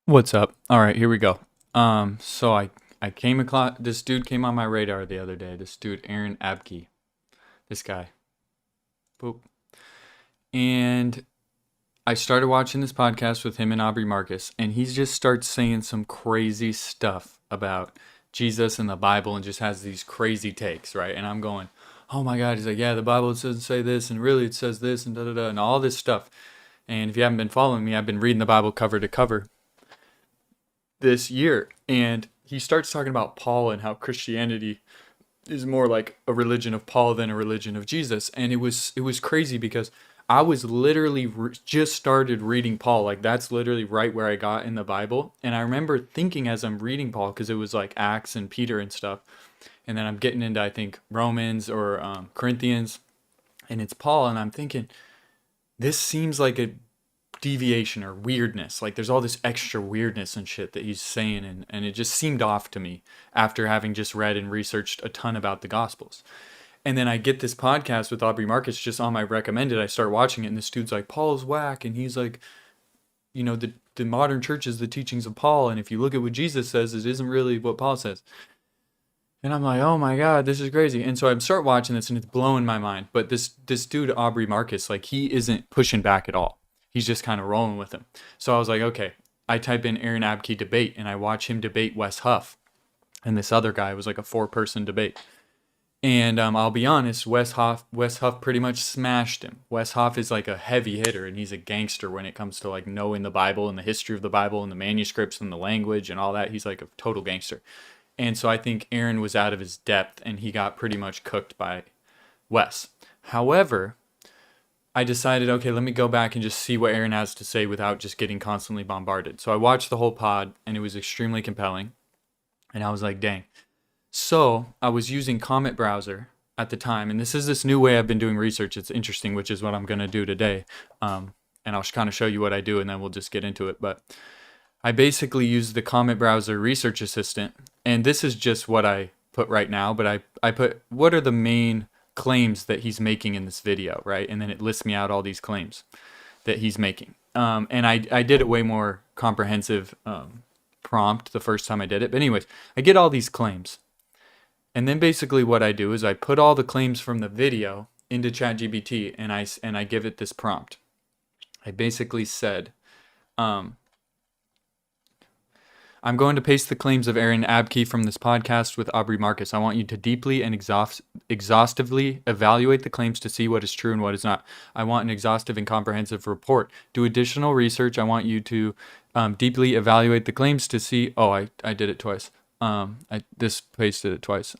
What's up? All right, here we go. So I came across this dude came on my radar the other day. This dude Aaron Abke, this guy. Boop. And I started watching this podcast with him and Aubrey Marcus, and he just starts saying some crazy stuff about Jesus and the Bible, and just has these crazy takes, right? And I'm going, oh my God. He's like, yeah, the Bible doesn't say this, and really it says this, and da da da, and all this stuff. And if you haven't been following me, I've been reading the Bible cover to cover this year, and he starts talking about Paul and how Christianity is more like a religion of Paul than a religion of Jesus. And it was crazy because I was literally just started reading Paul. Like, that's literally right where I got in the Bible. And I remember thinking as I'm reading Paul, because it was like Acts and Peter and stuff, and then I'm getting into, I think, Romans or Corinthians, and it's Paul, and I'm thinking, this seems like a deviation or weirdness. Like, there's all this extra weirdness and shit that he's saying, and it just seemed off to me after having just read and researched a ton about the Gospels. And then I get this podcast with Aubrey Marcus just on my recommended. I start watching it, and this dude's like, Paul's whack, and he's like, the modern church is the teachings of Paul, and if you look at what Jesus says, it isn't really what Paul says. And I'm like, oh my God, this is crazy. And so I start watching this, and it's blowing my mind. But this dude, Aubrey Marcus, like, he isn't pushing back at all. He's just kind of rolling with him. So I was like, okay. I type in Aaron Abke debate, and I watch him debate Wes Huff. And this other guy was like a 4-person debate. And I'll be honest, Wes Huff pretty much smashed him. Wes Huff is like a heavy hitter, and he's a gangster when it comes to like knowing the Bible and the history of the Bible and the manuscripts and the language and all that. He's like a total gangster. And so I think Aaron was out of his depth, and he got pretty much cooked by Wes. However, I decided, okay, let me go back and just see what Aaron has to say without just getting constantly bombarded. So I watched the whole pod, and it was extremely compelling. And I was like, dang. So I was using Comet Browser at the time, and this new way I've been doing research. It's interesting, which is what I'm going to do today. And I'll kind of show you what I do, and then we'll just get into it. But I basically use the Comet Browser Research Assistant, and this is just what I put right now, but I put, what are the main claims that he's making in this video, right? And then it lists me out all these claims that he's making. And I did a way more comprehensive prompt the first time I did it. But anyways, I get all these claims. And then basically what I do is I put all the claims from the video into ChatGPT, and I give it this prompt. I basically said, I'm going to paste the claims of Aaron Abke from this podcast with Aubrey Marcus. I want you to deeply and exhaustively evaluate the claims to see what is true and what is not. I want an exhaustive and comprehensive report. Do additional research. I want you to deeply evaluate the claims to see. Oh, I did it twice. This pasted it twice.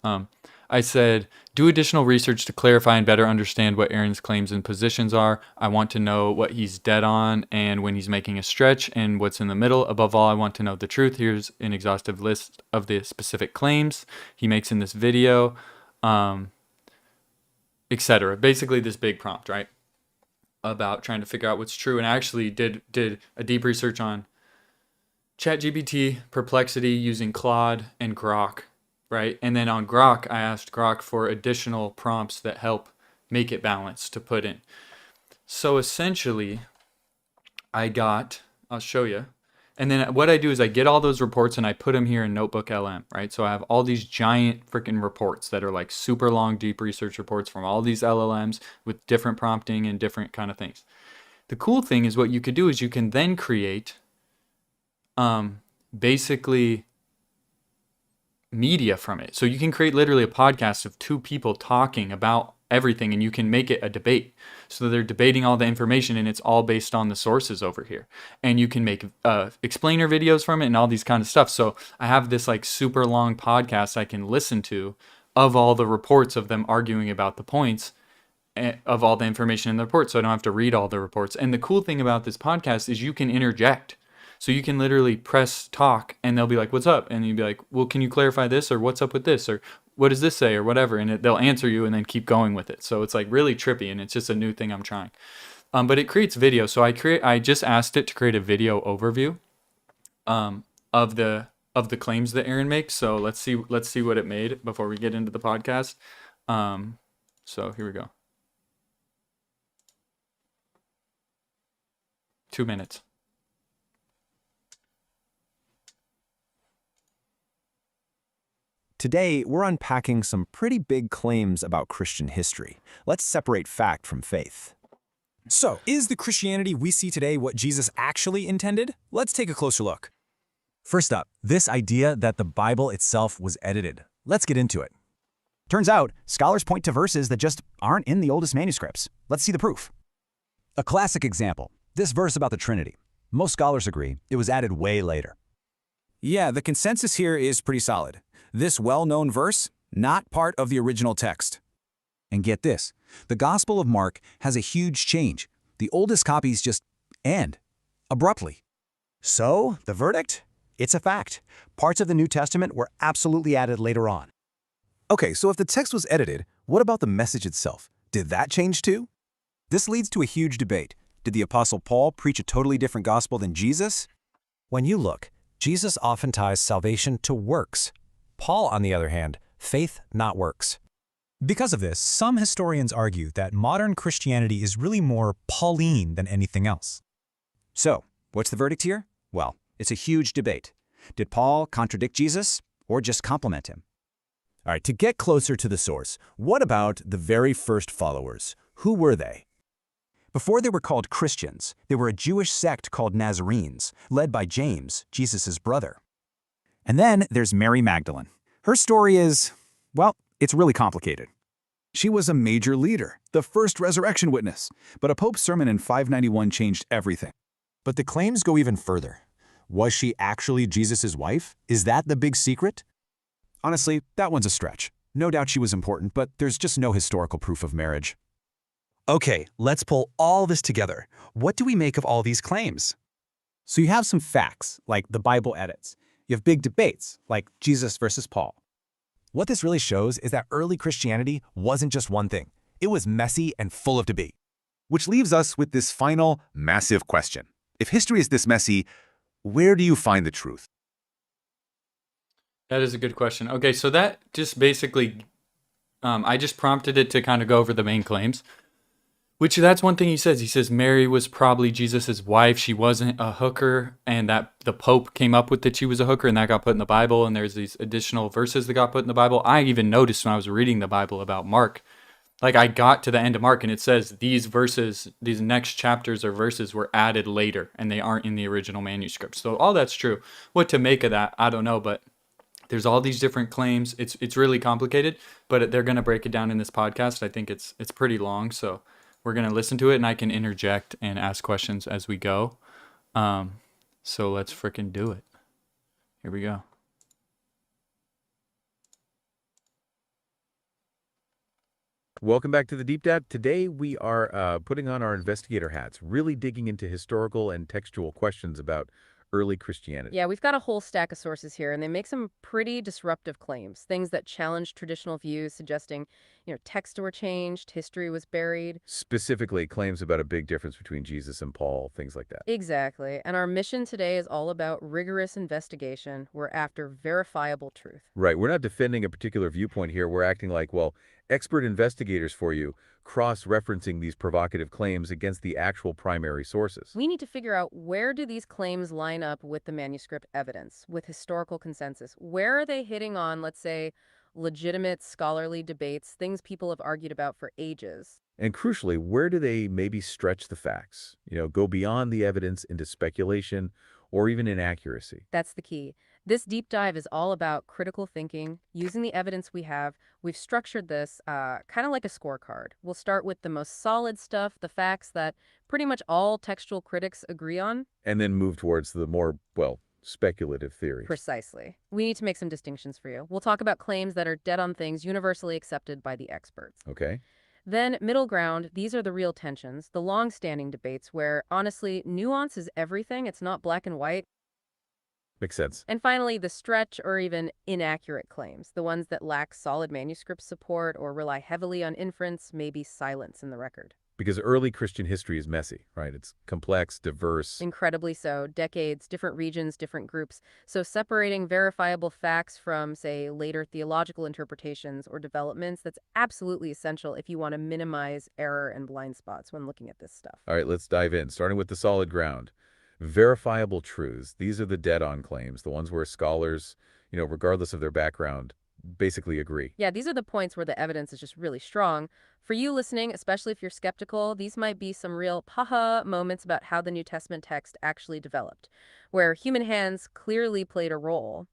I said, do additional research to clarify and better understand what Aaron's claims and positions are. I want to know what he's dead on and when he's making a stretch and what's in the middle. Above all, I want to know the truth. Here's an exhaustive list of the specific claims he makes in this video, etc. Basically, this big prompt, right? About trying to figure out what's true. And I actually did a deep research on ChatGPT, Perplexity, using Claude and Grok, right? And then on Grok, I asked Grok for additional prompts that help make it balanced to put in. So essentially, I'll show you. And then what I do is I get all those reports and I put them here in NotebookLM, right? So I have all these giant freaking reports that are like super long, deep research reports from all these LLMs with different prompting and different kind of things. The cool thing is what you could do is you can then create basically media from it. So you can create literally a podcast of 2 people talking about everything, and you can make it a debate. So they're debating all the information, and it's all based on the sources over here. And you can make explainer videos from it and all these kind of stuff. So I have this like super long podcast I can listen to of all the reports of them arguing about the points of all the information in the report. So I don't have to read all the reports. And the cool thing about this podcast is you can interject. So you can literally press talk, and they'll be like, what's up? And you'd be like, well, can you clarify this? Or what's up with this? Or what does this say? Or whatever. And they'll answer you and then keep going with it. So it's like really trippy, and it's just a new thing I'm trying. But it creates video. So I just asked it to create a video overview of the claims that Aaron makes. So let's see what it made before we get into the podcast. So here we go. 2 minutes. Today, we're unpacking some pretty big claims about Christian history. Let's separate fact from faith. So, is the Christianity we see today what Jesus actually intended? Let's take a closer look. First up, this idea that the Bible itself was edited. Let's get into it. Turns out, scholars point to verses that just aren't in the oldest manuscripts. Let's see the proof. A classic example, this verse about the Trinity. Most scholars agree it was added way later. Yeah, the consensus here is pretty solid. This well-known verse, not part of the original text. And get this, the Gospel of Mark has a huge change. The oldest copies just end, abruptly. So, the verdict? It's a fact. Parts of the New Testament were absolutely added later on. Okay, so if the text was edited, what about the message itself? Did that change too? This leads to a huge debate. Did the Apostle Paul preach a totally different gospel than Jesus? When you look, Jesus often ties salvation to works. Paul, on the other hand, faith, not works. Because of this, some historians argue that modern Christianity is really more Pauline than anything else. So, what's the verdict here? Well, it's a huge debate. Did Paul contradict Jesus or just complement him? All right, to get closer to the source, what about the very first followers? Who were they? Before they were called Christians, they were a Jewish sect called Nazarenes, led by James, Jesus' brother. And then there's Mary Magdalene. Her story is, well, it's really complicated. She was a major leader, the first resurrection witness, but a Pope's sermon in 591 changed everything. But the claims go even further. Was she actually Jesus' wife? Is that the big secret? Honestly, that one's a stretch. No doubt she was important, but there's just no historical proof of marriage. Okay, let's pull all this together. What do we make of all these claims? So you have some facts, like the Bible edits. You have big debates, like Jesus versus Paul. What this really shows is that early Christianity wasn't just one thing. It was messy and full of debate. Which leaves us with this final, massive question. If history is this messy, where do you find the truth? That is a good question. Okay, so that just basically, I just prompted it to kind of go over the main claims. Which that's one thing he says. He says Mary was probably Jesus's wife. She wasn't a hooker, and that the Pope came up with that she was a hooker, and that got put in the Bible. And there's these additional verses that got put in the Bible. I even noticed when I was reading the Bible about Mark, like I got to the end of Mark, and it says these verses, these next chapters or verses were added later, and they aren't in the original manuscript. So all that's true. What to make of that, I don't know, but there's all these different claims. It's really complicated, but they're going to break it down in this podcast. I think it's pretty long, so we're going to listen to it, and I can interject and ask questions as we go. So let's frickin' do it. Here we go. Welcome back to the Deep Dive. Today we are putting on our investigator hats, really digging into historical and textual questions about early Christianity. Yeah, we've got a whole stack of sources here, and they make some pretty disruptive claims. Things that challenge traditional views, suggesting, texts were changed, history was buried. Specifically, claims about a big difference between Jesus and Paul, things like that. Exactly. And our mission today is all about rigorous investigation. We're after verifiable truth. Right. We're not defending a particular viewpoint here. We're acting like, well, expert investigators for you, cross-referencing these provocative claims against the actual primary sources. We need to figure out, where do these claims line up with the manuscript evidence, with historical consensus? Where are they hitting on, let's say, legitimate scholarly debates, things people have argued about for ages? And crucially, where do they maybe stretch the facts? Go beyond the evidence into speculation or even inaccuracy. That's the key. This deep dive is all about critical thinking, using the evidence we have. We've structured this kind of like a scorecard. We'll start with the most solid stuff, the facts that pretty much all textual critics agree on. And then move towards the more, speculative theories. Precisely. We need to make some distinctions for you. We'll talk about claims that are dead on things universally accepted by the experts. Okay. Then, middle ground, these are the real tensions, the long-standing debates where, honestly, nuance is everything. It's not black and white. Makes sense. And finally, the stretch or even inaccurate claims, the ones that lack solid manuscript support or rely heavily on inference, maybe silence in the record. Because early Christian history is messy, right? It's complex, diverse. Incredibly so. Decades, different regions, different groups. So separating verifiable facts from, say, later theological interpretations or developments, that's absolutely essential if you want to minimize error and blind spots when looking at this stuff. All right, let's dive in, starting with the solid ground. Verifiable truths. These are the dead-on claims, the ones where scholars, regardless of their background, basically agree. Yeah, these are the points where the evidence is just really strong. For you listening, especially if you're skeptical, these might be some real paha moments about how the New Testament text actually developed, where human hands clearly played a role.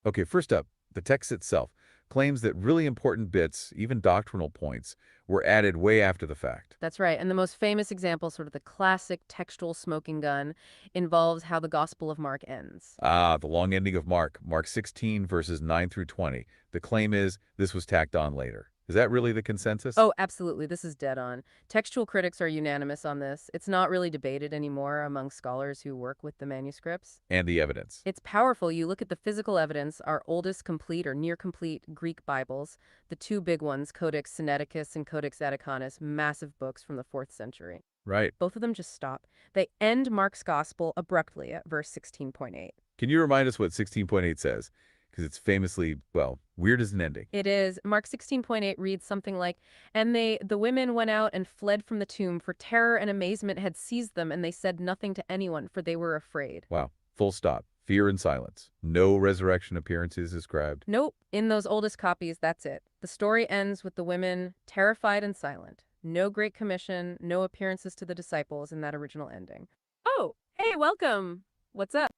Okay, first up, the text itself claims that really important bits, even doctrinal points, were added way after the fact. That's right. And the most famous example, sort of the classic textual smoking gun, involves how the Gospel of Mark ends. Ah, the long ending of Mark, Mark 16, verses 9 through 20. The claim is this was tacked on later. Is that really the consensus? Oh, absolutely. This is dead on. Textual critics are unanimous on this. It's not really debated anymore among scholars who work with the manuscripts. And the evidence. It's powerful. You look at the physical evidence, our oldest complete or near complete Greek Bibles, the two big ones, Codex Sinaiticus and Codex Vaticanus, massive books from the 4th century. Right. Both of them just stop. They end Mark's gospel abruptly at verse 16.8. Can you remind us what 16.8 says? Because it's famously, well, weird as an ending. It is. Mark 16.8 reads something like, "And the women went out and fled from the tomb, for terror and amazement had seized them, and they said nothing to anyone, for they were afraid." Wow. Full stop. Fear and silence. No resurrection appearances described. Nope. In those oldest copies, that's it. The story ends with the women terrified and silent. No Great Commission, no appearances to the disciples in that original ending. Oh, hey, welcome. What's up?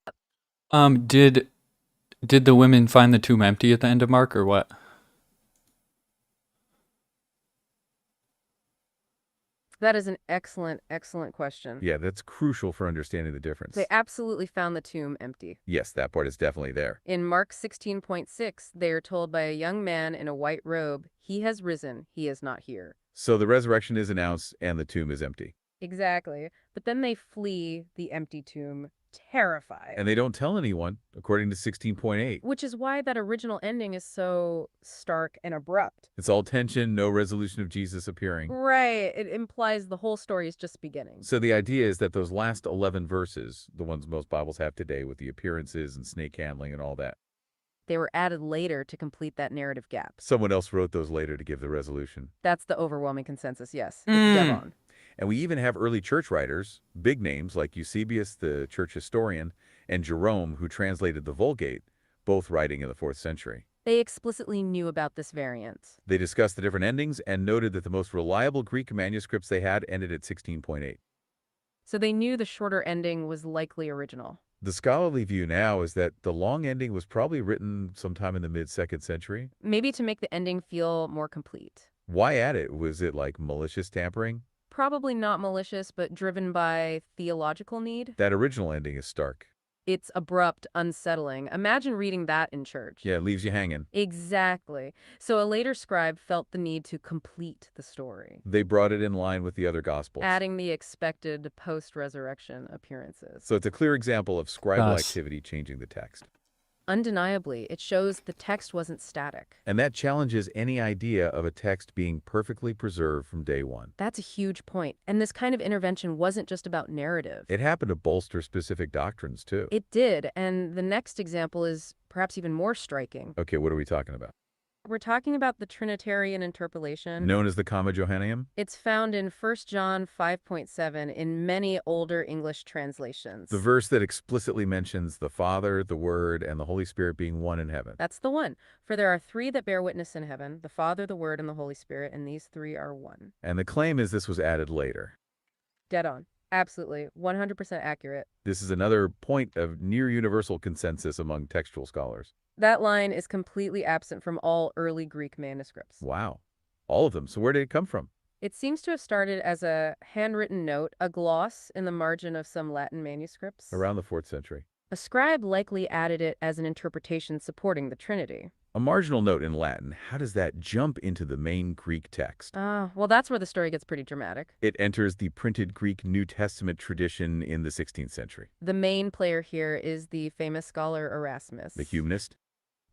Did the women find the tomb empty at the end of Mark, or what? That is an excellent, excellent question. Yeah, that's crucial for understanding the difference. They absolutely found the tomb empty. Yes, that part is definitely there. In Mark 16.6, they are told by a young man in a white robe, "He has risen, he is not here." So the resurrection is announced and the tomb is empty. Exactly. But then they flee the empty tomb, terrified. And they don't tell anyone, according to 16.8. Which is why that original ending is so stark and abrupt. It's all tension, no resolution of Jesus appearing. Right. It implies the whole story is just beginning. So the idea is that those last 11 verses, the ones most Bibles have today with the appearances and snake handling and all that, They were added later to complete that narrative gap. someone else wrote those later to give the resolution. That's the overwhelming consensus, yes. Mm. It's dead on. And we even have early church writers, big names like Eusebius, the church historian, and Jerome, who translated the Vulgate, both writing in the 4th century. They explicitly knew about this variant. They discussed the different endings and noted that the most reliable Greek manuscripts they had ended at 16.8. So they knew the shorter ending was likely original. The scholarly view now is that the long ending was probably written sometime in the mid-2nd century. Maybe to make the ending feel more complete. Why add it? Was it like malicious tampering? Probably not malicious, but driven by theological need. That original ending is stark. It's abrupt, unsettling. Imagine reading that in church. Yeah, it leaves you hanging. Exactly. So a later scribe felt the need to complete the story, They brought it in line with the other Gospels. adding the expected post-resurrection appearances. So it's a clear example of scribal Thus. activity changing the text. Undeniably, it shows the text wasn't static. And that challenges any idea of a text being perfectly preserved from day one. That's a huge point. And this kind of intervention wasn't just about narrative. It happened to bolster specific doctrines, too. It did, and the next example is perhaps even more striking. Okay, what are we talking about? We're talking about the Trinitarian interpolation. Known as the Comma Johanneum? It's found in 1 John 5.7 in many older English translations. The verse that explicitly mentions the Father, the Word, and the Holy Spirit being one in heaven. That's the one. For there are three that bear witness in heaven, the Father, the Word, and the Holy Spirit, and these three are one. And the claim is this was added later. Dead on. Absolutely. 100% accurate. This is another point of near universal consensus among textual scholars. That line is completely absent from all early Greek manuscripts. Wow. All of them. So where did it come from? It seems to have started as a handwritten note, a gloss in the margin of some Latin manuscripts. Around the 4th century. A scribe likely added it as an interpretation supporting the Trinity. A marginal note in Latin, how does that jump into the main Greek text? Well, that's where the story gets pretty dramatic. It enters the printed Greek New Testament tradition in the 16th century. The main player here is the famous scholar Erasmus. The humanist?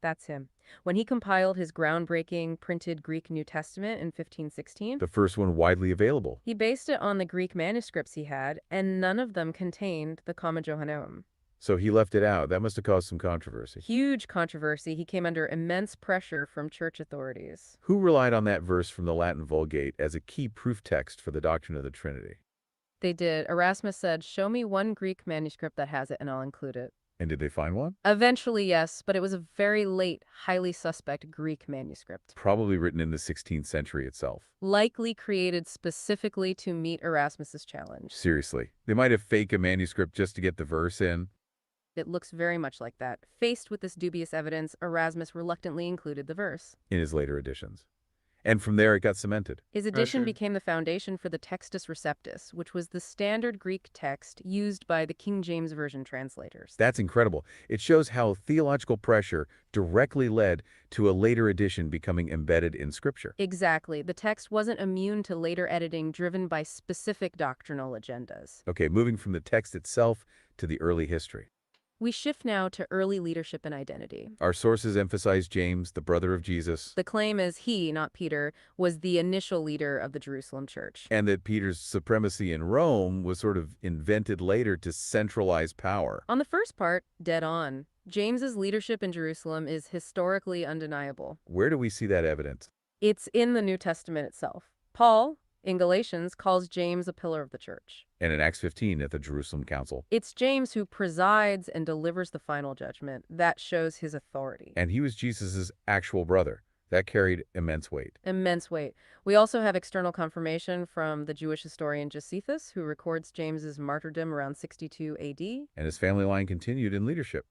That's him. When he compiled his groundbreaking printed Greek New Testament in 1516, The first one widely available. he based it on the Greek manuscripts he had, and none of them contained the Comma Johanneum. So he left it out. That must have caused some controversy. Huge controversy. He came under immense pressure from church authorities. Who relied on that verse from the Latin Vulgate as a key proof text for the doctrine of the Trinity? They did. Erasmus said, "Show me one Greek manuscript that has it, and I'll include it." And did they find one? Eventually, yes, but it was a very late, highly suspect Greek manuscript, Probably written in the 16th century itself. likely created specifically to meet Erasmus's challenge. Seriously. They might have faked a manuscript just to get the verse in. It looks very much like that. Faced with this dubious evidence, Erasmus reluctantly included the verse. In his later editions. And from there it got cemented. His edition Pressure. became the foundation for the Textus Receptus, which was the standard Greek text used by the King James Version translators. That's incredible. It shows how theological pressure directly led to a later edition becoming embedded in Scripture. Exactly. The text wasn't immune to later editing driven by specific doctrinal agendas. Okay, moving from the text itself to the early history. We shift now to early leadership and identity. Our sources emphasize James, the brother of Jesus, The claim is he, not Peter, was the initial leader of the Jerusalem church. and that Peter's supremacy in Rome was sort of invented later to centralize power. On the first part, dead on. James's leadership in Jerusalem is historically undeniable. Where do we see that evidence? It's in the New Testament itself. Paul, in Galatians, calls James a pillar of the church. And in Acts 15 at the Jerusalem Council. It's James who presides and delivers the final judgment. That shows his authority. And he was Jesus' actual brother. That carried immense weight. Immense weight. We also have external confirmation from the Jewish historian Josephus, who records James's martyrdom around 62 AD. And his family line continued in leadership.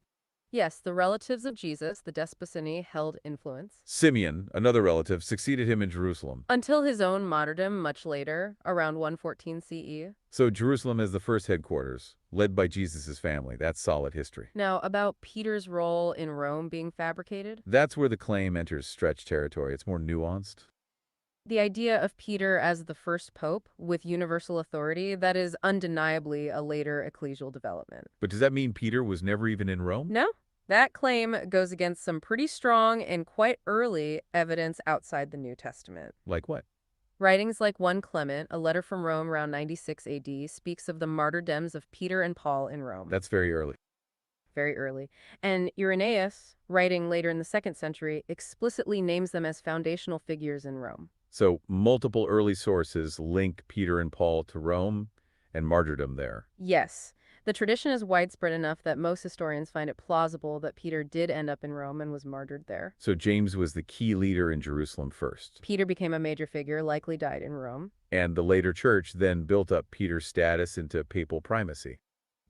Yes, the relatives of Jesus, the Despacini, held influence. Simeon, another relative, succeeded him in Jerusalem. Until his own martyrdom much later, around 114 CE. So Jerusalem as the first headquarters, led by Jesus' family. That's solid history. Now, about Peter's role in Rome being fabricated. That's where the claim enters stretch territory. It's more nuanced. The idea of Peter as the first pope with universal authority, that is undeniably a later ecclesial development. But does that mean Peter was never even in Rome? No, that claim goes against some pretty strong and quite early evidence outside the New Testament. Like what? Writings like 1 Clement, a letter from Rome around 96 AD, speaks of the martyrdoms of Peter and Paul in Rome. That's very early. Very early. And Irenaeus, writing later in the 2nd century, explicitly names them as foundational figures in Rome. So multiple early sources link Peter and Paul to Rome and martyrdom there. Yes. The tradition is widespread enough that most historians find it plausible that Peter did end up in Rome and was martyred there. So James was the key leader in Jerusalem first. Peter became a major figure, likely died in Rome. And the later church then built up Peter's status into papal primacy.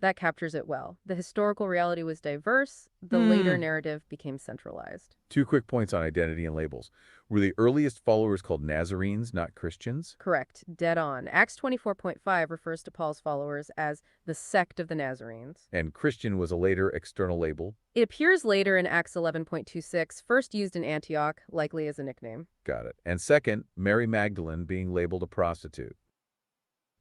That captures it well. The historical reality was diverse. The later narrative became centralized. 2 quick points on identity and labels. Were the earliest followers called Nazarenes, not Christians? Correct. Dead on. Acts 24.5 refers to Paul's followers as the sect of the Nazarenes. And Christian was a later external label. It appears later in Acts 11.26, first used in Antioch, likely as a nickname. Got it. And second, Mary Magdalene being labeled a prostitute.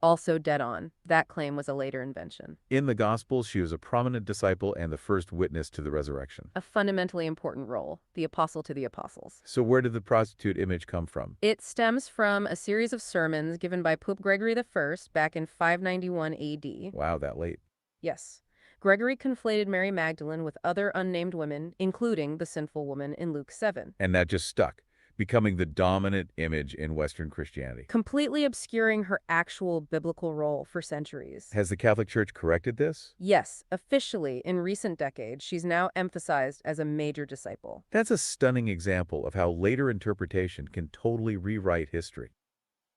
Also dead on. That claim was a later invention. In the Gospels, she was a prominent disciple and the first witness to the resurrection. A fundamentally important role, the apostle to the apostles. So where did the prostitute image come from? It stems from a series of sermons given by Pope Gregory I back in 591 AD. Wow, that late. Yes. Gregory conflated Mary Magdalene with other unnamed women, including the sinful woman in Luke 7. And that just stuck, becoming the dominant image in Western Christianity. Completely obscuring her actual biblical role for centuries. Has the Catholic Church corrected this? Yes, officially, in recent decades, she's now emphasized as a major disciple. That's a stunning example of how later interpretation can totally rewrite history.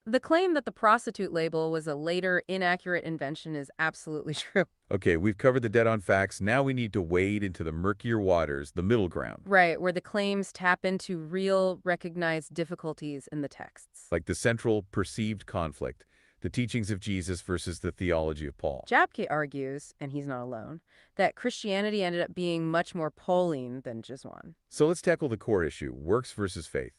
The claim that the prostitute label was a later, inaccurate invention is absolutely true. Okay, we've covered the dead-on facts. Now we need to wade into the murkier waters, the middle ground, Right, where the claims tap into real, recognized difficulties in the texts. like the central perceived conflict, the teachings of Jesus versus the theology of Paul. Abke argues, and he's not alone, that Christianity ended up being much more Pauline than Jesuan. So let's tackle the core issue, works versus faith.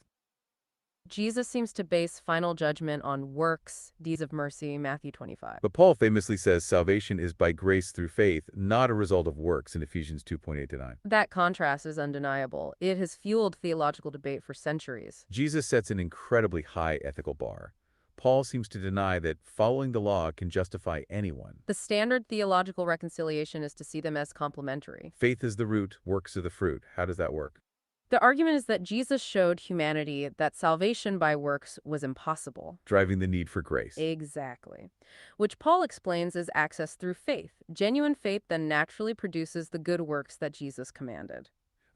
Jesus seems to base final judgment on works, deeds of mercy, Matthew 25. But Paul famously says salvation is by grace through faith, not a result of works in Ephesians 2:8-9. That contrast is undeniable. It has fueled theological debate for centuries. Jesus sets an incredibly high ethical bar. Paul seems to deny that following the law can justify anyone. The standard theological reconciliation is to see them as complementary. Faith is the root, works are the fruit. How does that work? The argument is that Jesus showed humanity that salvation by works was impossible. Driving the need for grace. Exactly. Which Paul explains as access through faith. Genuine faith then naturally produces the good works that Jesus commanded.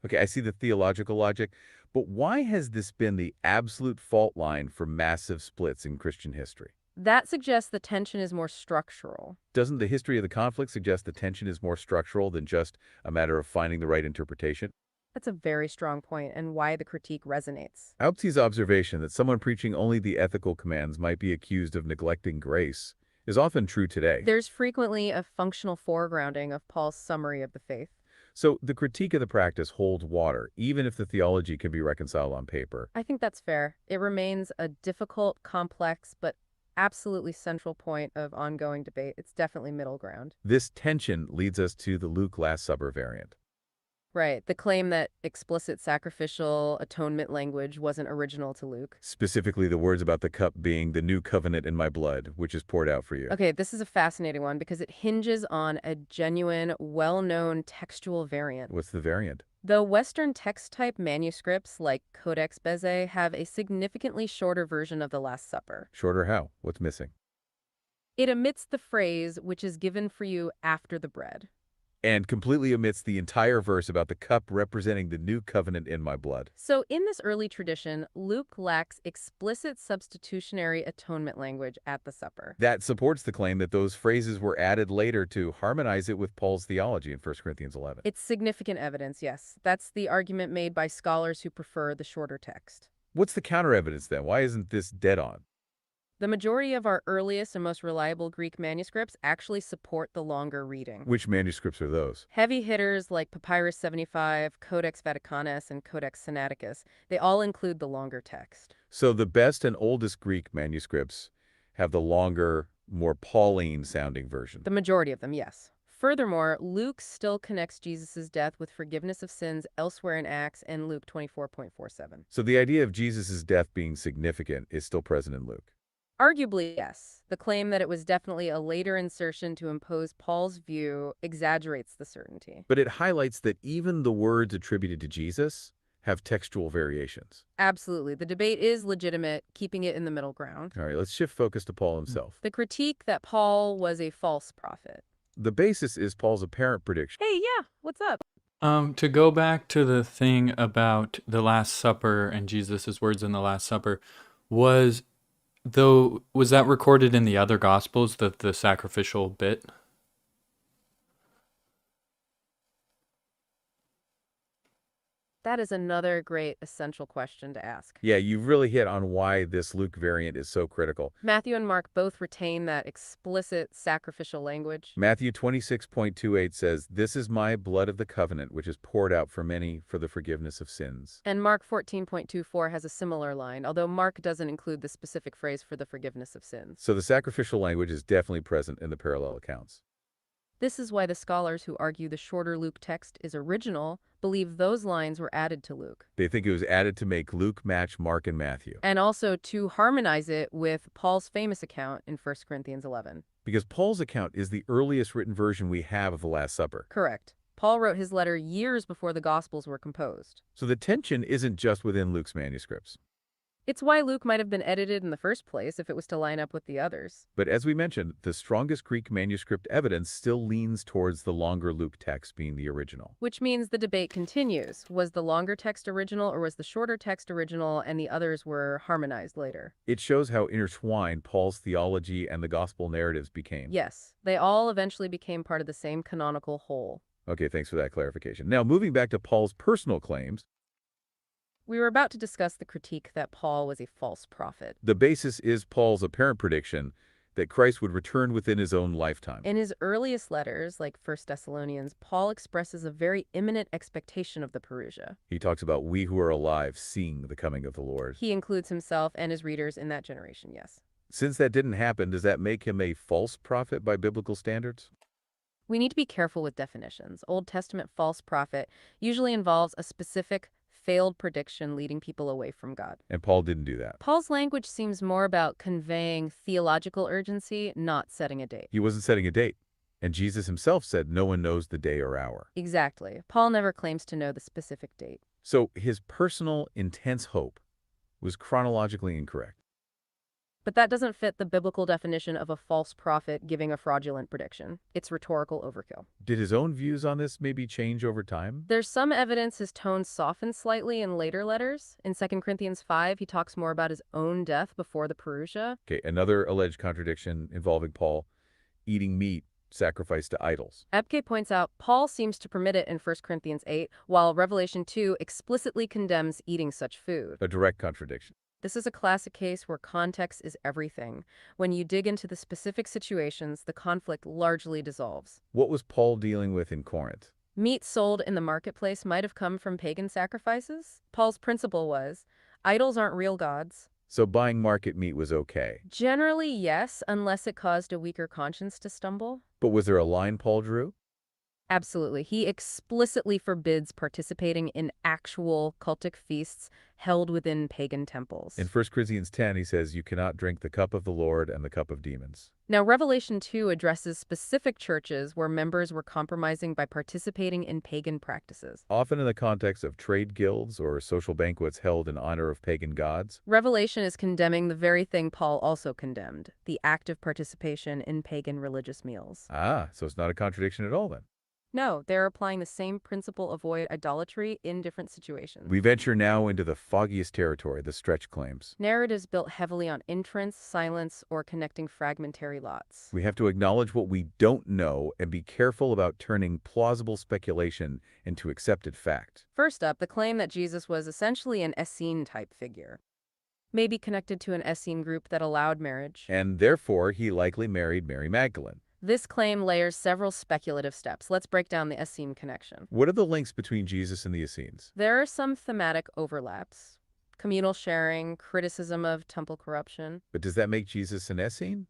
Okay, I see the theological logic, but why has this been the absolute fault line for massive splits in Christian history? That suggests the tension is more structural. Doesn't the history of the conflict suggest the tension is more structural than just a matter of finding the right interpretation? That's a very strong point and why the critique resonates. Abke's observation that someone preaching only the ethical commands might be accused of neglecting grace is often true today. There's frequently a functional foregrounding of Paul's summary of the faith. So the critique of the practice holds water, even if the theology can be reconciled on paper. I think that's fair. It remains a difficult, complex, but absolutely central point of ongoing debate. It's definitely middle ground. This tension leads us to the Luke Last Supper variant. Right. The claim that explicit sacrificial atonement language wasn't original to Luke. Specifically, the words about the cup being the new covenant in my blood, which is poured out for you. Okay, this is a fascinating one because it hinges on a genuine, well-known textual variant. What's the variant? Though Western text-type manuscripts like Codex Bezae have a significantly shorter version of the Last Supper. Shorter how? What's missing? It omits the phrase, which is given for you after the bread. And completely omits the entire verse about the cup representing the new covenant in my blood. So in this early tradition, Luke lacks explicit substitutionary atonement language at the supper. That supports the claim that those phrases were added later to harmonize it with Paul's theology in 1 Corinthians 11. It's significant evidence, yes. That's the argument made by scholars who prefer the shorter text. What's the counter evidence then? Why isn't this dead on? The majority of our earliest and most reliable Greek manuscripts actually support the longer reading. Which manuscripts are those? Heavy hitters like Papyrus 75, Codex Vaticanus, and Codex Sinaiticus, they all include the longer text. So the best and oldest Greek manuscripts have the longer, more Pauline-sounding version. The majority of them, yes. Furthermore, Luke still connects Jesus' death with forgiveness of sins elsewhere in Acts and Luke 24.47. So the idea of Jesus' death being significant is still present in Luke. Arguably, yes. The claim that it was definitely a later insertion to impose Paul's view exaggerates the certainty. But it highlights that even the words attributed to Jesus have textual variations. Absolutely. The debate is legitimate, keeping it in the middle ground. All right, let's shift focus to Paul himself. The critique that Paul was a false prophet. The basis is Paul's apparent prediction. Hey, yeah, what's up? To go back to the thing about the Last Supper and Jesus' words in the Last Supper, was that recorded in the other Gospels, the sacrificial bit? That is another great essential question to ask. Yeah, you've really hit on why this Luke variant is so critical. Matthew and Mark both retain that explicit sacrificial language. Matthew 26.28 says, "This is my blood of the covenant, which is poured out for many for the forgiveness of sins." And Mark 14.24 has a similar line, although Mark doesn't include the specific phrase for the forgiveness of sins. So the sacrificial language is definitely present in the parallel accounts. This is why the scholars who argue the shorter Luke text is original believe those lines were added to Luke. They think it was added to make Luke match Mark and Matthew. And also to harmonize it with Paul's famous account in 1 Corinthians 11. Because Paul's account is the earliest written version we have of the Last Supper. Correct. Paul wrote his letter years before the Gospels were composed. So the tension isn't just within Luke's manuscripts. It's why Luke might have been edited in the first place if it was to line up with the others. But as we mentioned, the strongest Greek manuscript evidence still leans towards the longer Luke text being the original. Which means the debate continues. Was the longer text original or was the shorter text original and the others were harmonized later? It shows how intertwined Paul's theology and the gospel narratives became. Yes, they all eventually became part of the same canonical whole. Okay, thanks for that clarification. Now, moving back to Paul's personal claims, We were about to discuss the critique that Paul was a false prophet. the basis is Paul's apparent prediction that Christ would return within his own lifetime. In his earliest letters, like 1 Thessalonians, Paul expresses a very imminent expectation of the Parousia. He talks about we who are alive seeing the coming of the Lord. He includes himself and his readers in that generation, yes. Since that didn't happen, does that make him a false prophet by biblical standards? We need to be careful with definitions. Old Testament false prophet usually involves a specific failed prediction leading people away from God. And Paul didn't do that. Paul's language seems more about conveying theological urgency, not setting a date. He wasn't setting a date. And Jesus himself said no one knows the day or hour. Exactly. Paul never claims to know the specific date. So his personal, intense hope was chronologically incorrect. But that doesn't fit the biblical definition of a false prophet giving a fraudulent prediction. It's rhetorical overkill. Did his own views on this maybe change over time? There's some evidence his tone softened slightly in later letters. In 2 Corinthians 5, he talks more about his own death before the Parousia. Okay, another alleged contradiction involving Paul eating meat sacrificed to idols. Abke points out Paul seems to permit it in 1 Corinthians 8, while Revelation 2 explicitly condemns eating such food. A direct contradiction. This is a classic case where context is everything. When you dig into the specific situations, the conflict largely dissolves. What was Paul dealing with in Corinth? Meat sold in the marketplace might have come from pagan sacrifices. Paul's principle was, idols aren't real gods. So buying market meat was okay. Generally, yes, unless it caused a weaker conscience to stumble. But was there a line Paul drew? Absolutely. He explicitly forbids participating in actual cultic feasts held within pagan temples. In 1 Corinthians 10, he says, you cannot drink the cup of the Lord and the cup of demons. Now, Revelation 2 addresses specific churches where members were compromising by participating in pagan practices. Often in the context of trade guilds or social banquets held in honor of pagan gods. Revelation is condemning the very thing Paul also condemned, the active participation in pagan religious meals. Ah, so it's not a contradiction at all then. No, they're applying the same principle avoid idolatry in different situations. We venture now into the foggiest territory, the stretch claims. Narratives built heavily on inference, silence, or connecting fragmentary lots. We have to acknowledge what we don't know and be careful about turning plausible speculation into accepted fact. First up, the claim that Jesus was essentially an Essene-type figure, maybe connected to an Essene group that allowed marriage. And therefore, he likely married Mary Magdalene. This claim layers several speculative steps. Let's break down the Essene connection. What are the links between Jesus and the Essenes? There are some thematic overlaps. Communal sharing, criticism of temple corruption. But does that make Jesus an Essene?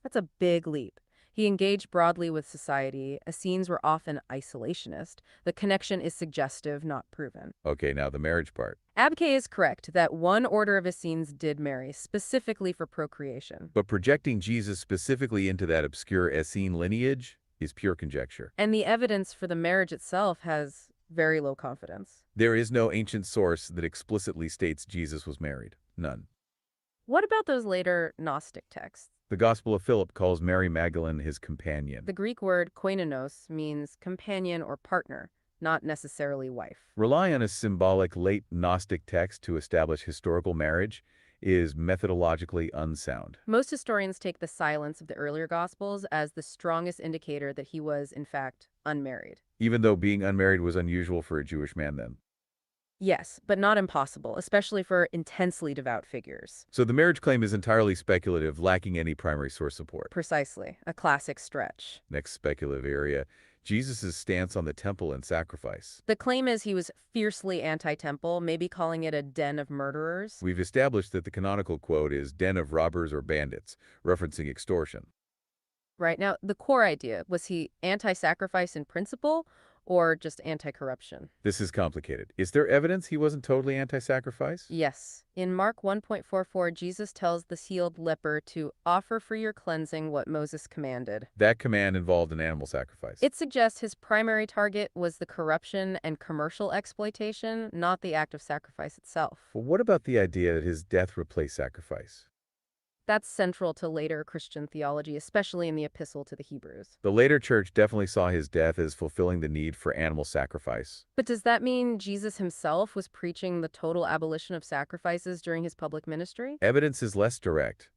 That's a big leap. He engaged broadly with society. Essenes were often isolationist. The connection is suggestive, not proven. Okay, now the marriage part. Abke is correct that one order of Essenes did marry, specifically for procreation. But projecting Jesus specifically into that obscure Essene lineage is pure conjecture. And the evidence for the marriage itself has very low confidence. There is no ancient source that explicitly states Jesus was married. None. What about those later Gnostic texts? The Gospel of Philip calls Mary Magdalene his companion. The Greek word koinonos means companion or partner, not necessarily wife. Rely on a symbolic late Gnostic text to establish historical marriage is methodologically unsound. Most historians take the silence of the earlier Gospels as the strongest indicator that he was, in fact, unmarried. Even though being unmarried was unusual for a Jewish man then. Yes, but not impossible, especially for intensely devout figures. So the marriage claim is entirely speculative, lacking any primary source support. Precisely, a classic stretch. Next speculative area, Jesus' stance on the temple and sacrifice. The claim is he was fiercely anti-temple, maybe calling it a den of murderers. We've established that the canonical quote is den of robbers or bandits, referencing extortion. Right, now the core idea, was he anti-sacrifice in principle or just anti-corruption? This is complicated. Is there evidence he wasn't totally anti-sacrifice? Yes. In Mark 1.44, Jesus tells the healed leper to offer for your cleansing what Moses commanded. That command involved an animal sacrifice. It suggests his primary target was the corruption and commercial exploitation, not the act of sacrifice itself. Well, what about the idea that his death replaced sacrifice? That's central to later Christian theology, especially in the Epistle to the Hebrews. The later church definitely saw his death as fulfilling the need for animal sacrifice. But does that mean Jesus himself was preaching the total abolition of sacrifices during his public ministry? Evidence is less direct.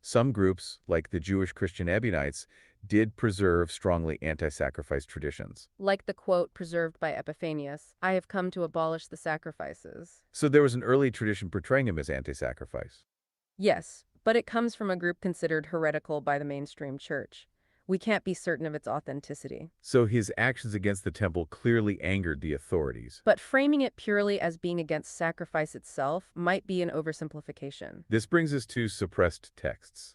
Some groups, like the Jewish Christian Ebionites, did preserve strongly anti-sacrifice traditions. Like the quote preserved by Epiphanius, I have come to abolish the sacrifices. So there was an early tradition portraying him as anti-sacrifice. Yes, but it comes from a group considered heretical by the mainstream church. We can't be certain of its authenticity. So his actions against the temple clearly angered the authorities. But framing it purely as being against sacrifice itself might be an oversimplification. This brings us to suppressed texts.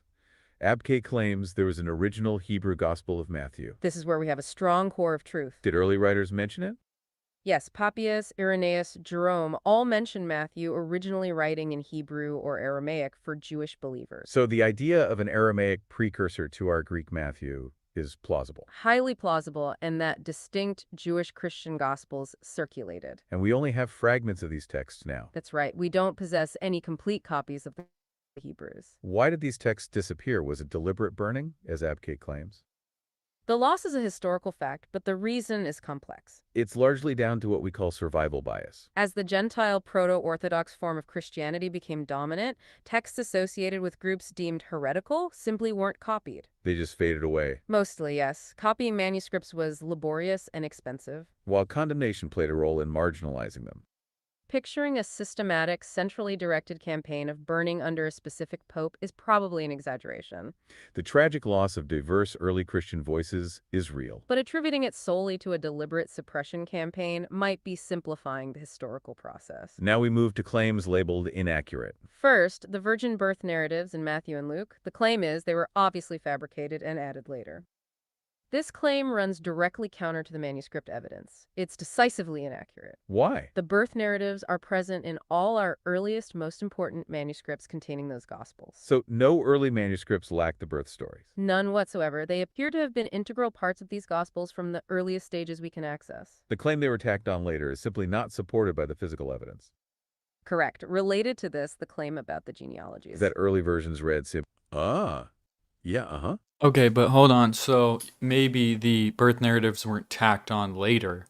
Abke claims there was an original Hebrew Gospel of Matthew. This is where we have a strong core of truth. Did early writers mention it? Yes, Papias, Irenaeus, Jerome all mention Matthew originally writing in Hebrew or Aramaic for Jewish believers. So the idea of an Aramaic precursor to our Greek Matthew is plausible. Highly plausible, and that distinct Jewish Christian Gospels circulated. And we only have fragments of these texts now. That's right. We don't possess any complete copies of the Hebrews. Why did these texts disappear? Was it deliberate burning, as Abke claims? The loss is a historical fact, but the reason is complex. It's largely down to what we call survival bias. As the Gentile proto-Orthodox form of Christianity became dominant, texts associated with groups deemed heretical simply weren't copied. They just faded away. Mostly, yes. Copying manuscripts was laborious and expensive. While condemnation played a role in marginalizing them. Picturing a systematic, centrally directed campaign of burning under a specific pope is probably an exaggeration. The tragic loss of diverse early Christian voices is real. But attributing it solely to a deliberate suppression campaign might be simplifying the historical process. Now we move to claims labeled inaccurate. First, the virgin birth narratives in Matthew and Luke. The claim is they were obviously fabricated and added later. This claim runs directly counter to the manuscript evidence. It's decisively inaccurate. Why? The birth narratives are present in all our earliest, most important manuscripts containing those Gospels. So no early manuscripts lack the birth stories. None whatsoever. They appear to have been integral parts of these Gospels from the earliest stages we can access. The claim they were tacked on later is simply not supported by the physical evidence. Correct. Related to this, the claim about the genealogies. That early versions read simply, Okay, but hold on. So maybe the birth narratives weren't tacked on later,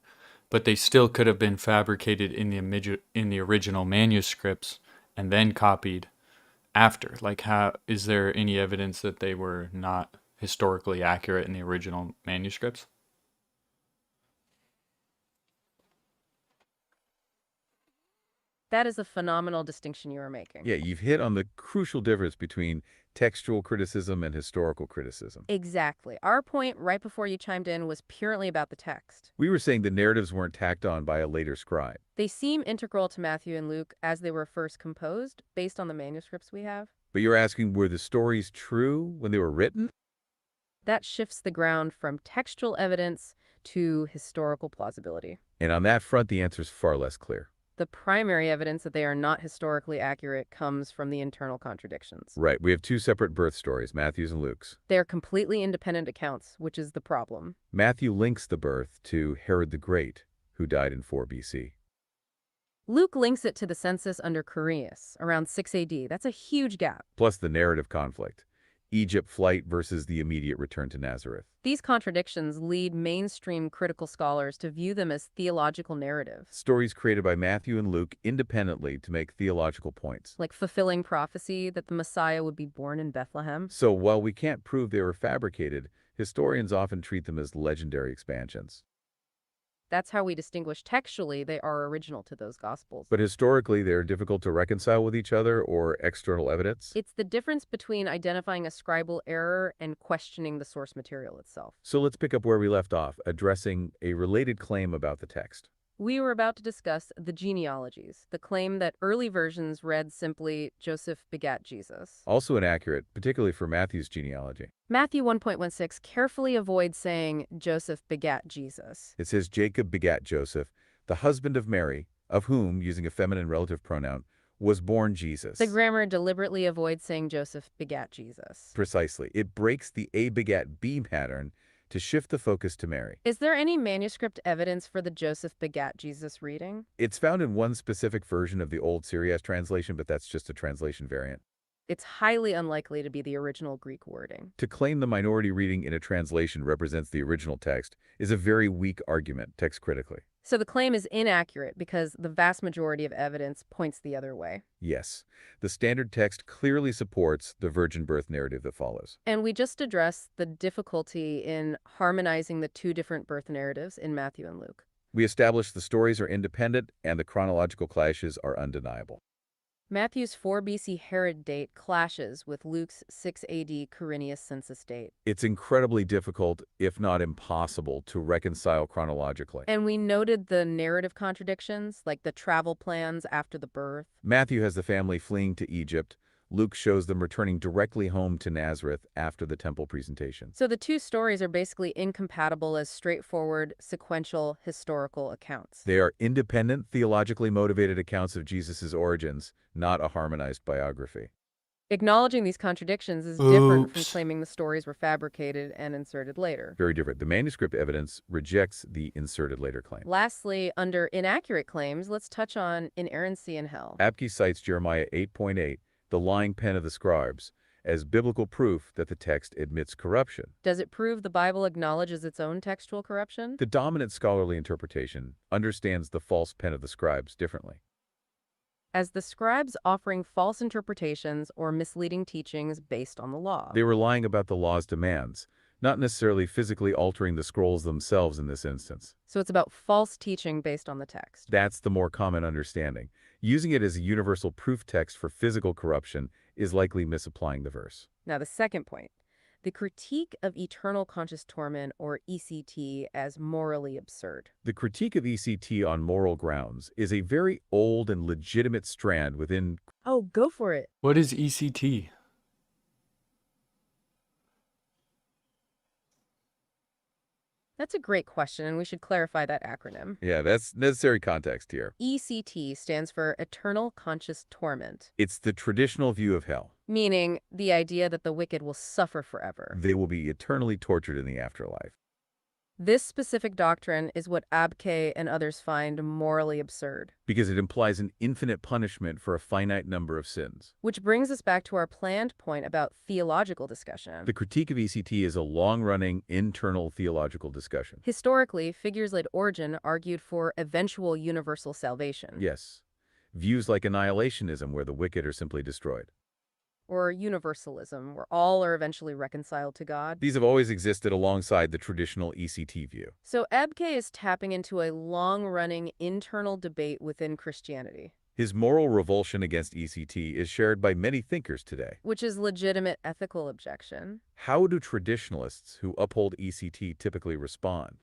but they still could have been fabricated in the original manuscripts and then copied after. Like, how is there any evidence that they were not historically accurate in the original manuscripts? That is a phenomenal distinction you are making. Yeah, you've hit on the crucial difference between textual criticism and historical criticism. Exactly. Our point right before you chimed in was purely about the text. We were saying the narratives weren't tacked on by a later scribe. They seem integral to Matthew and Luke as they were first composed, based on the manuscripts we have. But you're asking, were the stories true when they were written? That shifts the ground from textual evidence to historical plausibility. And on that front, the answer is far less clear. The primary evidence that they are not historically accurate comes from the internal contradictions. Right, we have two separate birth stories, Matthew's and Luke's. They are completely independent accounts, which is the problem. Matthew links the birth to Herod the Great, who died in 4 BC. Luke links it to the census under Quirinius, around 6 AD. That's a huge gap. Plus the narrative conflict, Egypt flight versus the immediate return to Nazareth. These contradictions lead mainstream critical scholars to view them as theological narratives, Stories created by Matthew and Luke independently to make theological points. like fulfilling prophecy that the Messiah would be born in Bethlehem. So while we can't prove they were fabricated, historians often treat them as legendary expansions. That's how we distinguish textually they are original to those Gospels. But historically, they're difficult to reconcile with each other or external evidence. It's the difference between identifying a scribal error and questioning the source material itself. So let's pick up where we left off, addressing a related claim about the text. We were about to discuss the genealogies, the claim that early versions read simply, Joseph begat Jesus. Also inaccurate, particularly for Matthew's genealogy. Matthew 1.16 carefully avoids saying Joseph begat Jesus. It says Jacob begat Joseph, the husband of Mary, of whom, using a feminine relative pronoun, was born Jesus. The grammar deliberately avoids saying Joseph begat Jesus. Precisely. It breaks the A begat B pattern to shift the focus to Mary. Is there any manuscript evidence for the Joseph begat Jesus reading? It's found in one specific version of the Old Syriac translation, but that's just a translation variant. It's highly unlikely to be the original Greek wording. To claim the minority reading in a translation represents the original text is a very weak argument, text critically. So the claim is inaccurate because the vast majority of evidence points the other way. Yes, the standard text clearly supports the virgin birth narrative that follows. And we just addressed the difficulty in harmonizing the two different birth narratives in Matthew and Luke. We established the stories are independent and the chronological clashes are undeniable. Matthew's 4 BC Herod date clashes with Luke's 6 AD Quirinius census date. It's incredibly difficult, if not impossible, to reconcile chronologically. And we noted the narrative contradictions, like the travel plans after the birth. Matthew has the family fleeing to Egypt. Luke shows them returning directly home to Nazareth after the temple presentation. So the two stories are basically incompatible as straightforward, sequential, historical accounts. They are independent, theologically motivated accounts of Jesus' origins, not a harmonized biography. Acknowledging these contradictions is different from Oops. claiming the stories were fabricated and inserted later. Very different. The manuscript evidence rejects the inserted later claim. Lastly, under inaccurate claims, let's touch on inerrancy in hell. Abke cites Jeremiah 8:8, the lying pen of the scribes, as biblical proof that the text admits corruption. Does it prove the Bible acknowledges its own textual corruption? The dominant scholarly interpretation understands the false pen of the scribes differently. As the scribes offering false interpretations or misleading teachings based on the law. They were lying about the law's demands, not necessarily physically altering the scrolls themselves in this instance. So it's about false teaching based on the text. That's the more common understanding. Using it as a universal proof text for physical corruption is likely misapplying the verse. Now, the second point. The critique of eternal conscious torment, or ECT, as morally absurd. The critique of ECT on moral grounds is a very old and legitimate strand within. Oh, go for it. What is ECT? That's a great question, and we should clarify that acronym. Yeah, that's necessary context here. ECT stands for Eternal Conscious Torment, It's the traditional view of hell. meaning the idea that the wicked will suffer forever. They will be eternally tortured in the afterlife. This specific doctrine is what Abke and others find morally absurd. Because it implies an infinite punishment for a finite number of sins. Which brings us back to our planned point about theological discussion. The critique of ECT is a long-running internal theological discussion. Historically, figures like Origen argued for eventual universal salvation. Yes. Views like annihilationism, where the wicked are simply destroyed. Or universalism, where all are eventually reconciled to God. These have always existed alongside the traditional ECT view. So Abke is tapping into a long-running internal debate within Christianity. His moral revulsion against ECT is shared by many thinkers today. Which is legitimate ethical objection. How do traditionalists who uphold ECT typically respond?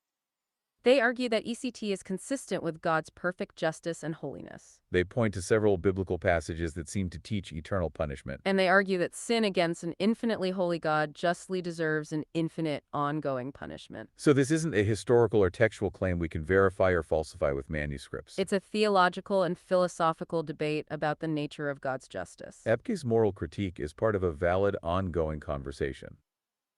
They argue that ECT is consistent with God's perfect justice and holiness. They point to several biblical passages that seem to teach eternal punishment. And they argue that sin against an infinitely holy God justly deserves an infinite, ongoing punishment. So this isn't a historical or textual claim we can verify or falsify with manuscripts. It's a theological and philosophical debate about the nature of God's justice. Abke's moral critique is part of a valid, ongoing conversation.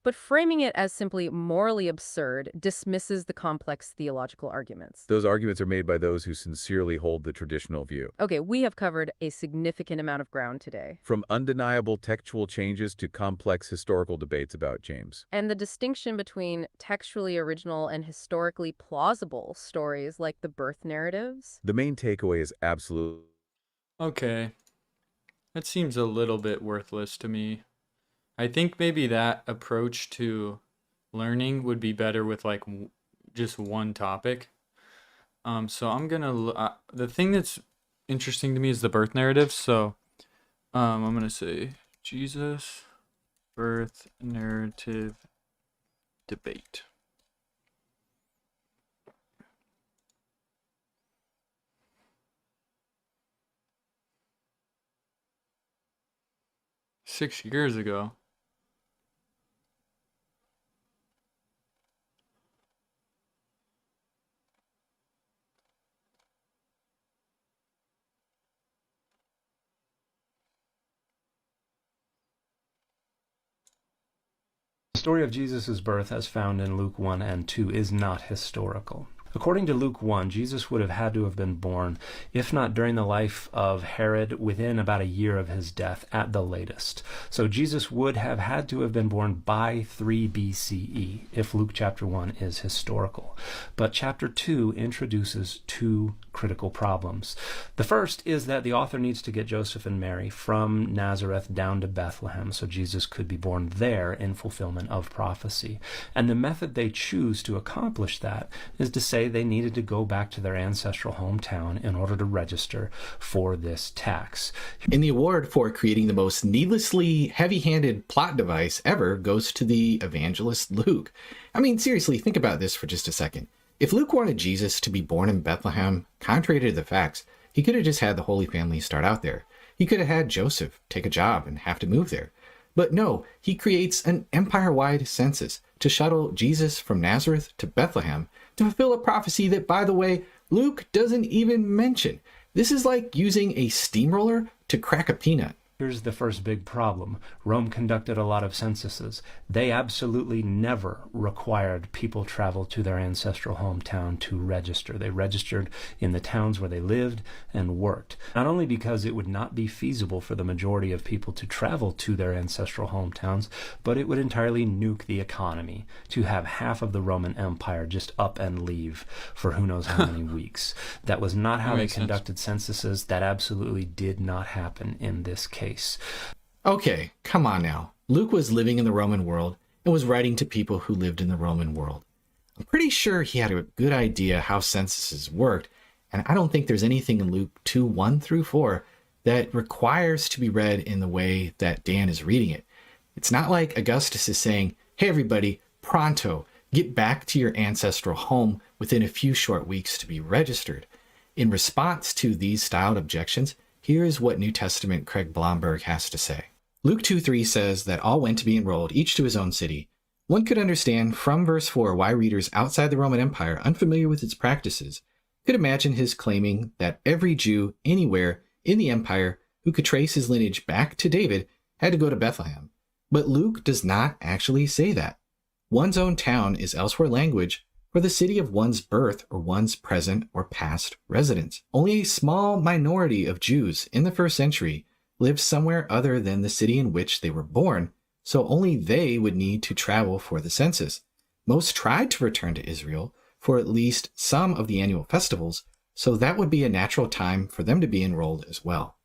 But framing it as simply morally absurd dismisses the complex theological arguments. Those arguments are made by those who sincerely hold the traditional view. Okay, we have covered a significant amount of ground today. From undeniable textual changes to complex historical debates about James. And the distinction between textually original and historically plausible stories like the birth narratives. The main takeaway is absolute. Okay. That seems a little bit worthless to me. I think maybe that approach to learning would be better with like just one topic. So I'm gonna the thing that's interesting to me is the birth narrative. So I'm gonna say Jesus birth narrative debate. Six years ago. The story of Jesus' birth, as found in Luke 1 and 2, is not historical. According to Luke 1, Jesus would have had to have been born, if not during the life of Herod, within about a year of his death at the latest. So Jesus would have had to have been born by 3 BCE, if Luke chapter 1 is historical. But chapter 2 introduces two critical problems. The first is that the author needs to get Joseph and Mary from Nazareth down to Bethlehem so Jesus could be born there in fulfillment of prophecy. And the method they choose to accomplish that is to say they needed to go back to their ancestral hometown in order to register for this tax. And the award for creating the most needlessly heavy-handed plot device ever goes to the evangelist Luke. I mean, seriously, think about this for just a second. If Luke wanted Jesus to be born in Bethlehem, contrary to the facts, he could have just had the Holy Family start out there. He could have had Joseph take a job and have to move there. But no, he creates an empire-wide census to shuttle Jesus from Nazareth to Bethlehem to fulfill a prophecy that, by the way, Luke doesn't even mention. This is like using a steamroller to crack a peanut. Here's the first big problem. Rome conducted a lot of censuses. They absolutely never required people travel to their ancestral hometown to register. They registered in the towns where they lived and worked. Not only because it would not be feasible for the majority of people to travel to their ancestral hometowns, but it would entirely nuke the economy to have half of the Roman Empire just up and leave for who knows how many weeks. That was not how they conducted censuses. That absolutely did not happen in this case. Okay, come on now. Luke was living in the Roman world and was writing to people who lived in the Roman world. I'm pretty sure he had a good idea how censuses worked, and I don't think there's anything in Luke 2:1-4 that requires to be read in the way that Dan is reading it. It's not like Augustus is saying, hey everybody, pronto, get back to your ancestral home within a few short weeks to be registered. In response to these styled objections, here's what New Testament Craig Blomberg has to say. Luke 2:3 says that all went to be enrolled, each to his own city. One could understand from verse 4 why readers outside the Roman Empire, unfamiliar with its practices, could imagine his claiming that every Jew anywhere in the empire who could trace his lineage back to David had to go to Bethlehem. But Luke does not actually say that. One's own town is elsewhere language for the city of one's birth or one's present or past residence. Only a small minority of Jews in the first century lived somewhere other than the city in which they were born, so only they would need to travel for the census. Most tried to return to Israel for at least some of the annual festivals, so that would be a natural time for them to be enrolled as well.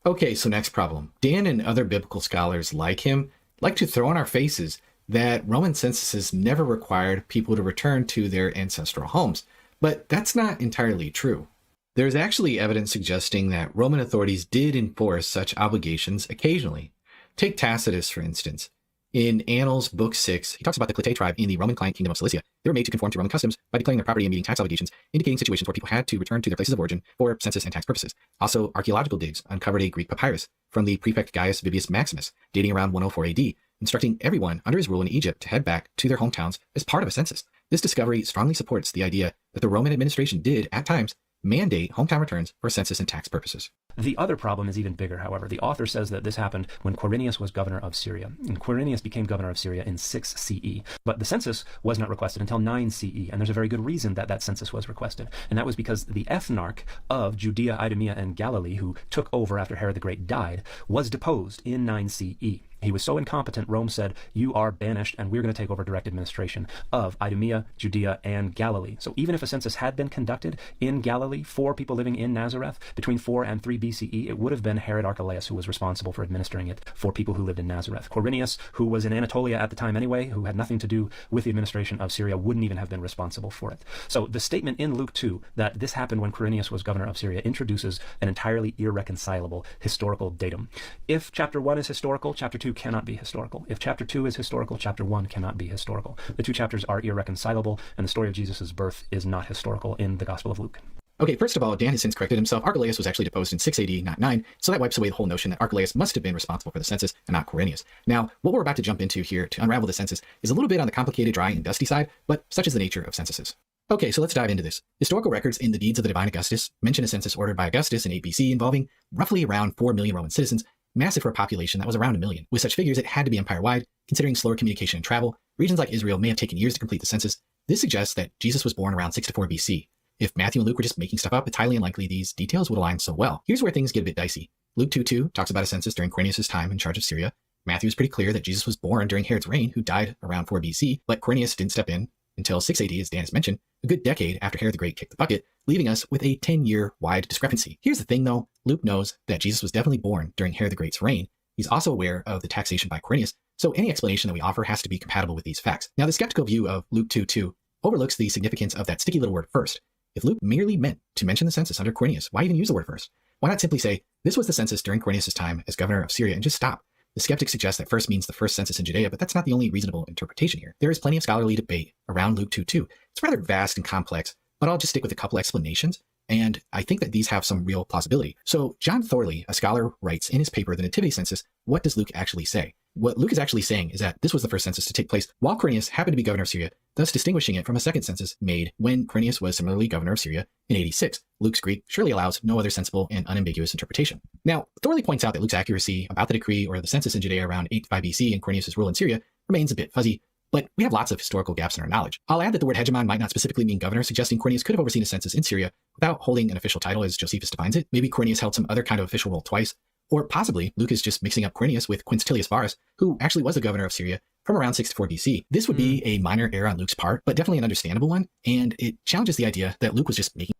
Okay, so next problem. Dan and other biblical scholars like him like to throw in our faces that Roman censuses never required people to return to their ancestral homes, but that's not entirely true. There's actually evidence suggesting that Roman authorities did enforce such obligations occasionally. Take Tacitus, for instance. In Annals, Book 6, he talks about the Clitae tribe in the Roman client kingdom of Cilicia. They were made to conform to Roman customs by declaring their property and meeting tax obligations, indicating situations where people had to return to their places of origin for census and tax purposes. Also, archaeological digs uncovered a Greek papyrus from the prefect Gaius Vibius Maximus, dating around 104 AD, instructing everyone under his rule in Egypt to head back to their hometowns as part of a census. This discovery strongly supports the idea that the Roman administration did, at times, mandate hometown returns for census and tax purposes. The other problem is even bigger, however. The author says that this happened when Quirinius was governor of Syria. And Quirinius became governor of Syria in 6 CE. But the census was not requested until 9 CE. And there's a very good reason that that census was requested. And that was because the ethnarch of Judea, Idumea, and Galilee, who took over after Herod the Great died, was deposed in 9 CE. He was so incompetent, Rome said, you are banished, and we're going to take over direct administration of Idumea, Judea, and Galilee. So even if a census had been conducted in Galilee for people living in Nazareth between 4 and 3 BCE, it would have been Herod Archelaus who was responsible for administering it for people who lived in Nazareth. Quirinius, who was in Anatolia at the time anyway, who had nothing to do with the administration of Syria, wouldn't even have been responsible for it. So the statement in Luke 2 that this happened when Quirinius was governor of Syria introduces an entirely irreconcilable historical datum. If chapter 1 is historical, chapter 2 cannot be historical. If chapter 2 is historical, chapter 1 cannot be historical. The two chapters are irreconcilable, and the story of Jesus' birth is not historical in the Gospel of Luke. Okay, first of all, Dan has since corrected himself. Archelaus was actually deposed in 6 AD, not 9, so that wipes away the whole notion that Archelaus must have been responsible for the census and not Quirinius. Now, what we're about to jump into here to unravel the census is a little bit on the complicated, dry, and dusty side, but such is the nature of censuses. Okay, so let's dive into this. Historical records in the Deeds of the Divine Augustus mention a census ordered by Augustus in 8 BC involving roughly around 4 million Roman citizens, massive for a population that was around 1 million. With such figures, it had to be empire-wide, considering slower communication and travel. Regions like Israel may have taken years to complete the census. This suggests that Jesus was born around 6 to 4 BC. If Matthew and Luke were just making stuff up, it's highly unlikely these details would align so well. Here's where things get a bit dicey. Luke 2:2 talks about a census during Quirinius' time in charge of Syria. Matthew is pretty clear that Jesus was born during Herod's reign, who died around 4 BC, but Quirinius didn't step in until 6 AD, as Dan has mentioned, a good decade after Herod the Great kicked the bucket, leaving us with a 10-year wide discrepancy. Here's the thing, though. Luke knows that Jesus was definitely born during Herod the Great's reign. He's also aware of the taxation by Quirinius, so any explanation that we offer has to be compatible with these facts. Now, the skeptical view of Luke 2:2 overlooks the significance of that sticky little word first. If Luke merely meant to mention the census under Quirinius, why even use the word first? Why not simply say, this was the census during Quirinius' time as governor of Syria, and just stop? The skeptics suggest that first means the first census in Judea, but that's not the only reasonable interpretation here. There is plenty of scholarly debate around Luke 2:2. It's rather vast and complex, but I'll just stick with a couple explanations, and I think that these have some real plausibility. So John Thorley, a scholar, writes in his paper, The Nativity Census, what does Luke actually say? what Luke is actually saying is that this was the first census to take place while Quirinius happened to be governor of Syria, thus distinguishing it from a second census made when Quirinius was similarly governor of Syria in 86. Luke's Greek surely allows no other sensible and unambiguous interpretation. Now, Thorley points out that Luke's accuracy about the decree or the census in Judea around 85 BC and Quirinius' rule in Syria remains a bit fuzzy, but we have lots of historical gaps in our knowledge. I'll add that the word hegemon might not specifically mean governor, suggesting Quirinius could have overseen a census in Syria without holding an official title as Josephus defines it. Maybe Quirinius held some other kind of official role twice, or possibly Luke is just mixing up Quirinius with Quintilius Varus, who actually was the governor of Syria from around 64 BC. This would be a minor error on Luke's part, but definitely an understandable one, and it challenges the idea that Luke was just making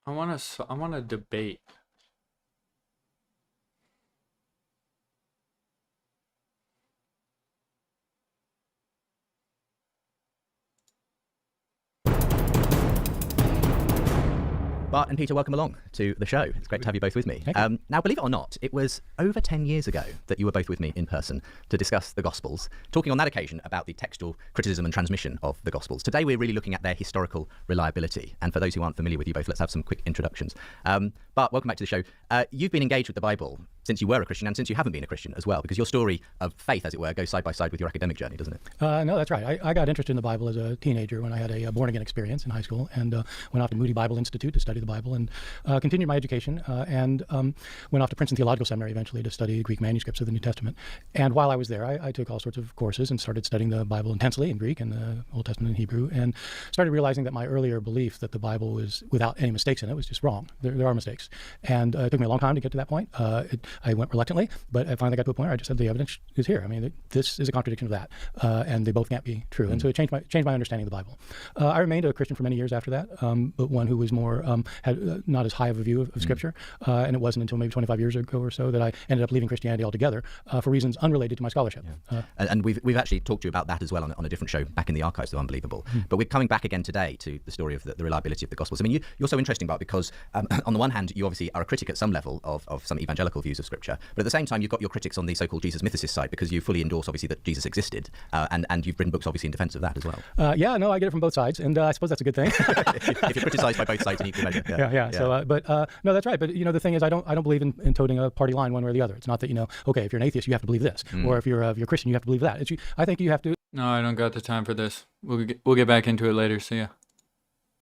I want to debate. Bart and Peter, welcome along to the show. It's great to have you both with me. Now, believe it or not, it was over 10 years ago that you were both with me in person to discuss the Gospels, talking on that occasion about the textual criticism and transmission of the Gospels. Today, we're really looking at their historical reliability. And for those who aren't familiar with you both, let's have some quick introductions. Bart, welcome back to the show. You've been engaged with the Bible since you were a Christian and since you haven't been a Christian as well, because your story of faith, as it were, goes side by side with your academic journey, doesn't it? No, that's right. I got interested in the Bible as a teenager when I had a born-again experience in high school and went off to Moody Bible Institute to study the Bible and continued my education and went off to Princeton Theological Seminary eventually to study Greek manuscripts of the New Testament. And while I was there, I took all sorts of courses and started studying the Bible intensely in Greek and the Old Testament in Hebrew, and started realizing that my earlier belief that the Bible was without any mistakes in it was just wrong. There are mistakes. And it took me a long time to get to that point. I went reluctantly, but I finally got to a point where I just said the evidence is here. I mean, this is a contradiction of that, and they both can't be true. And so it changed my understanding of the Bible. I remained a Christian for many years after that, but one who was more, had not as high of a view of Scripture. And it wasn't until maybe 25 years ago or so that I ended up leaving Christianity altogether for reasons unrelated to my scholarship. And we've actually talked to you about that as well on a different show back in the archives of Unbelievable. But we're coming back again today to the story of the reliability of the Gospels. I mean, you're so interesting, Bart, because on the one hand, you obviously are a critic at some level of some evangelical views of Scripture, but at the same time, you've got your critics on the so-called Jesus mythicist side because you fully endorse, obviously, that Jesus existed, and you've written books, obviously, in defense of that as well. I get it from both sides, and I suppose that's a good thing. if you're criticized by both sides in equal measure. Yeah. So, no, that's right. But the thing is, I don't believe in toting a party line one way or the other. It's not that okay, if you're an atheist, you have to believe this, or if you're Christian, you have to believe that. I think you have to. No, I don't got the time for this. We'll get back into it later. See ya.